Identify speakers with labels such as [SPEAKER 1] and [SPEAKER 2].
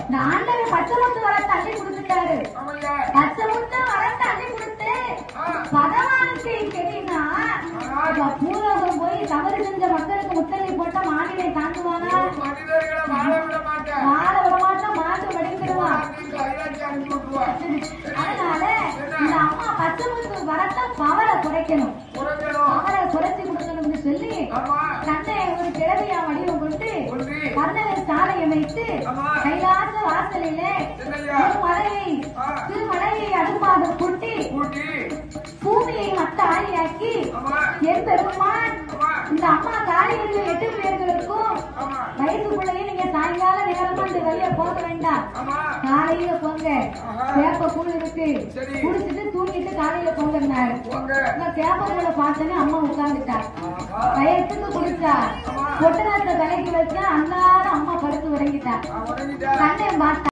[SPEAKER 1] இந்த ஆண்டவன் பச்சை முத்து வரத்தை அள்ளி கொடுத்துட்டாரு. பச்சை முத்து வரத்தை அள்ளி கொடுத்து பகவானுக்கு கேட்டீங்கன்னா பூலோகம் போய் தவறு செஞ்ச மக்களுக்கு முத்தள்ளி போட்ட மாநிலை தாங்குவானா? வாழ விடமாட்டோம், மாற்று படிக்கிடுவான். அதனால இந்த அம்மா பச்சை முத்து வரத்தை பவரை குறைக்கணும், பவரை குறைச்சி கொடுக்கணும்னு சொல்லி தன்னை ஒரு கிழவியா வடிவம் கொண்டு கர்ணனை சாலை அமைத்து கைலாச வாசலிலே திருமலையை அடுப்பாக கூட்டி பூமியை மத்த ஆளியாக்கி என் பெருமான் இந்த அம்மா காலையில் 8 பேர்களுக்கும் வயசுக்குள்ளேயே நீங்க சாயங்கால நேரமா இந்த வெளிய போக வேண்டாம், காலையில போங்க, சேப்ப கூழ் இருக்கு குடிச்சிட்டு தூங்கிட்டு காலையில போங்கன்னாரு. சேப்பங்களை பார்த்தோன்னே அம்மா உட்கார்ந்துட்டா, வயசுக்கு குடிச்சா, பொட்டநாத்த தலைக்கு வச்சா அல்லாத அம்மா படுத்து உறங்கிட்டா. கண்ணை பார்த்தா